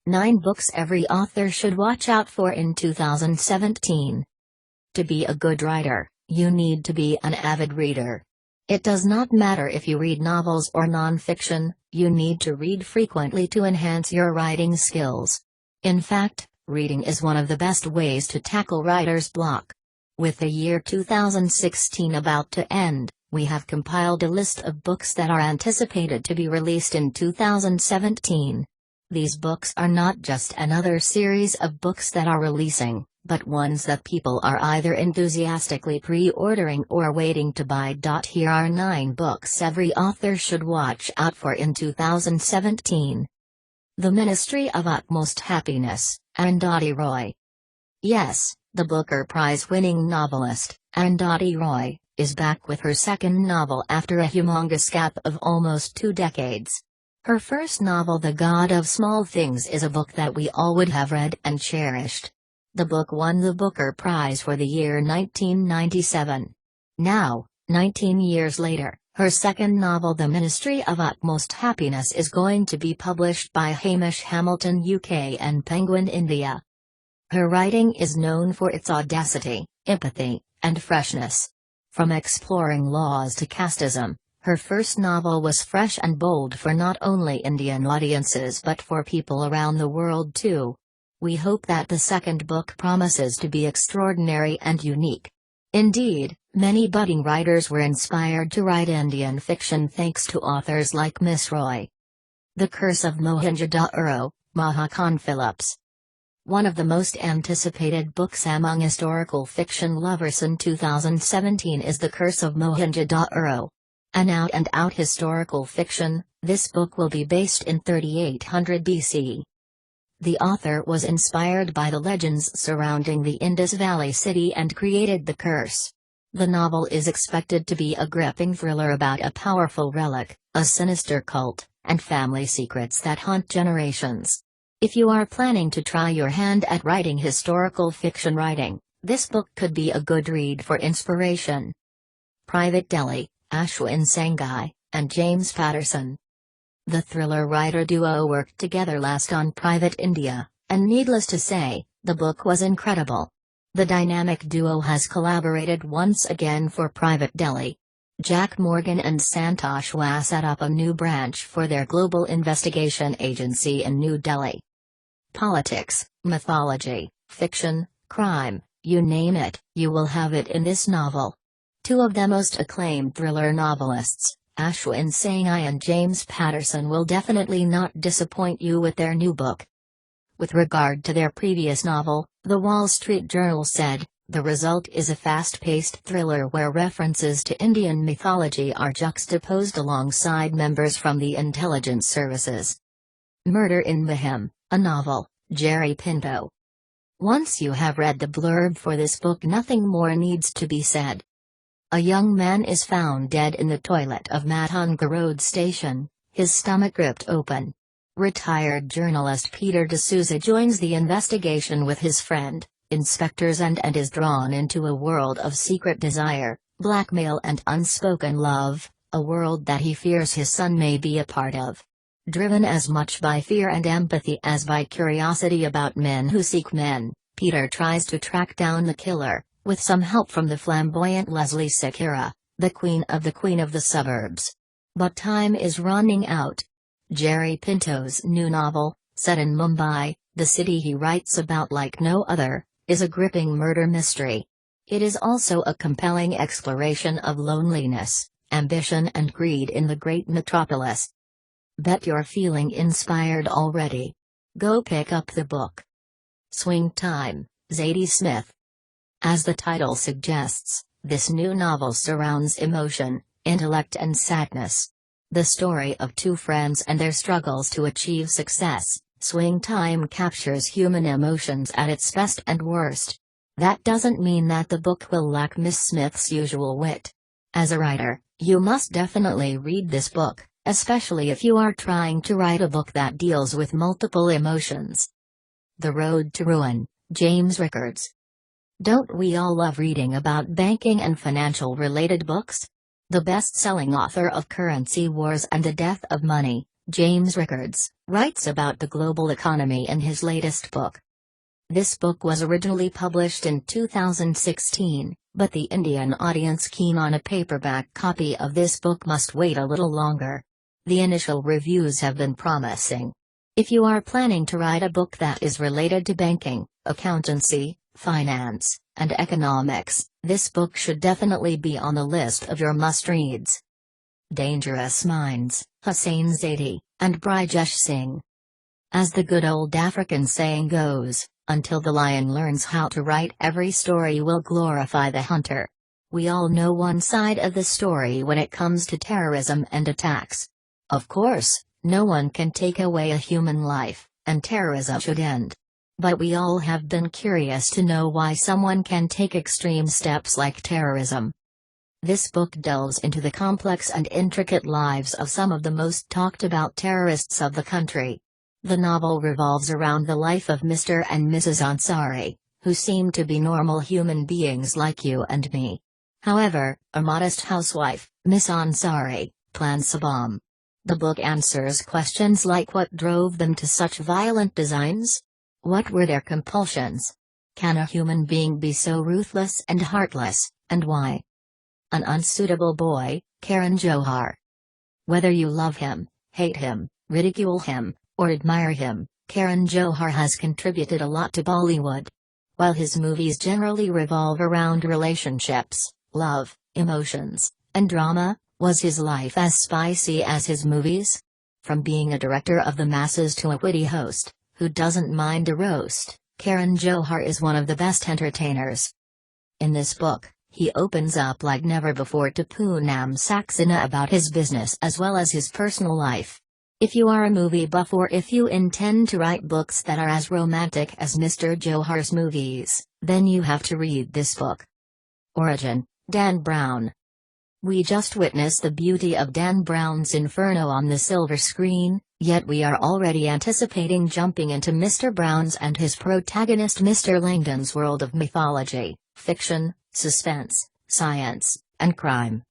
9 books every author should watch out for in 2017. To be a good writer, you need to be an avid reader. It does not matter if you read novels or non-fiction, you need to read frequently to enhance your writing skills. In fact, reading is one of the best ways to tackle writer's block. With the year 2016 about to end, we have compiled a list of books that are anticipated to be released in 2017. These books are not just another series of books that are releasing, but ones that people are either enthusiastically pre-ordering or waiting to buy. Here are 9 books every author should watch out for in 2017. The Ministry of Utmost Happiness, Arundhati Roy. Yes, the Booker Prize-winning novelist, Arundhati Roy, is back with her second novel after a humongous gap of almost 2 decades. Her first novel, The God of Small Things, is a book that we all would have read and cherished. The book won the Booker Prize for the year 1997. Now, 19 years later, her second novel, The Ministry of Utmost Happiness, is going to be published by Hamish Hamilton UK and Penguin India. Her writing is known for its audacity, empathy, and freshness. From exploring laws to casteism, her first novel was fresh and bold for not only Indian audiences but for people around the world too. We hope that the second book promises to be extraordinary and unique. Indeed, many budding writers were inspired to write Indian fiction thanks to authors like Miss Roy. The Curse of Mohenjo-daro, Mahakon Phillips. One of the most anticipated books among historical fiction lovers in 2017 is The Curse of Mohenjo-daro. An out-and-out historical fiction, this book will be based in 3800 BC. The author was inspired by the legends surrounding the Indus Valley city and created the curse. The novel is expected to be a gripping thriller about a powerful relic, a sinister cult, and family secrets that haunt generations. If you are planning to try your hand at writing historical fiction writing, this book could be a good read for inspiration. Private Delhi, Ashwin Sanghai, and James Patterson. The thriller writer duo worked together last on Private India, and needless to say, the book was incredible. The dynamic duo has collaborated once again for Private Delhi. Jack Morgan and Santosh Wah set up a new branch for their global investigation agency in New Delhi. Politics, mythology, fiction, crime, you name it, you will have it in this novel. 2 of the most acclaimed thriller novelists, Ashwin Sanghai and James Patterson, will definitely not disappoint you with their new book. With regard to their previous novel, The Wall Street Journal said, the result is a fast-paced thriller where references to Indian mythology are juxtaposed alongside members from the intelligence services. Murder in Mahim, a novel, Jerry Pinto. Once you have read the blurb for this book, nothing more needs to be said. A young man is found dead in the toilet of Matunga Road Station, his stomach ripped open. Retired journalist Peter D'Souza joins the investigation with his friend, inspectors, and is drawn into a world of secret desire, blackmail, and unspoken love, a world that he fears his son may be a part of. Driven as much by fear and empathy as by curiosity about men who seek men, Peter tries to track down the killer, with some help from the flamboyant Leslie Sakura, the queen of the suburbs. But time is running out. Jerry Pinto's new novel, set in Mumbai, the city he writes about like no other, is a gripping murder mystery. It is also a compelling exploration of loneliness, ambition, and greed in the great metropolis. Bet you're feeling inspired already. Go pick up the book. Swing Time, Zadie Smith. As the title suggests, this new novel surrounds emotion, intellect, and sadness. The story of 2 friends and their struggles to achieve success, Swing Time captures human emotions at its best and worst. That doesn't mean that the book will lack Miss Smith's usual wit. As a writer, you must definitely read this book, especially if you are trying to write a book that deals with multiple emotions. The Road to Ruin, James Rickards. Don't we all love reading about banking and financial-related books? The best-selling author of Currency Wars and the Death of Money, James Rickards, writes about the global economy in his latest book. This book was originally published in 2016, but the Indian audience keen on a paperback copy of this book must wait a little longer. The initial reviews have been promising. If you are planning to write a book that is related to banking, accountancy, finance, and economics, this book should definitely be on the list of your must-reads. Dangerous Minds, Hussain Zaidi, and Brijesh Singh. As the good old African saying goes, until the lion learns how to write, every story will glorify the hunter. We all know one side of the story when it comes to terrorism and attacks. Of course, no one can take away a human life, and terrorism should end. But we all have been curious to know why someone can take extreme steps like terrorism. This book delves into the complex and intricate lives of some of the most talked about terrorists of the country. The novel revolves around the life of Mr. and Mrs. Ansari, who seem to be normal human beings like you and me. However, a modest housewife, Miss Ansari, plans a bomb. The book answers questions like what drove them to such violent designs? What were their compulsions? Can a human being be so ruthless and heartless, and why? An unsuitable boy, Karan Johar. Whether you love him, hate him, ridicule him, or admire him, Karan Johar has contributed a lot to Bollywood. While his movies generally revolve around relationships, love, emotions, and drama, was his life as spicy as his movies? From being a director of the masses to a witty host, who doesn't mind a roast, Karan Johar is one of the best entertainers. In this book, he opens up like never before to Poonam Saxena about his business as well as his personal life. If you are a movie buff or if you intend to write books that are as romantic as Mr. Johar's movies, then you have to read this book. Origin, Dan Brown. We just witnessed the beauty of Dan Brown's Inferno on the silver screen, yet we are already anticipating jumping into Mr. Brown's and his protagonist Mr. Langdon's world of mythology, fiction, suspense, science, and crime.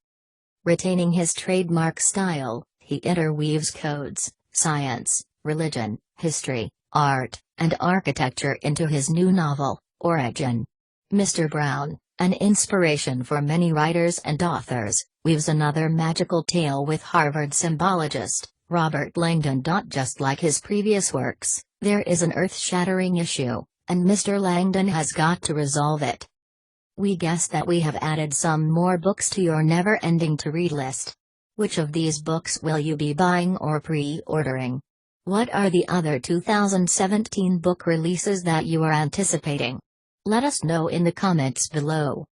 Retaining his trademark style, he interweaves codes, science, religion, history, art, and architecture into his new novel, Origin. Mr. Brown, an inspiration for many writers and authors, weaves another magical tale with Harvard symbologist, Robert Langdon. Just like his previous works, there is an earth-shattering issue, and Mr. Langdon has got to resolve it. We guess that we have added some more books to your never-ending to-read list. Which of these books will you be buying or pre-ordering? What are the other 2017 book releases that you are anticipating? Let us know in the comments below.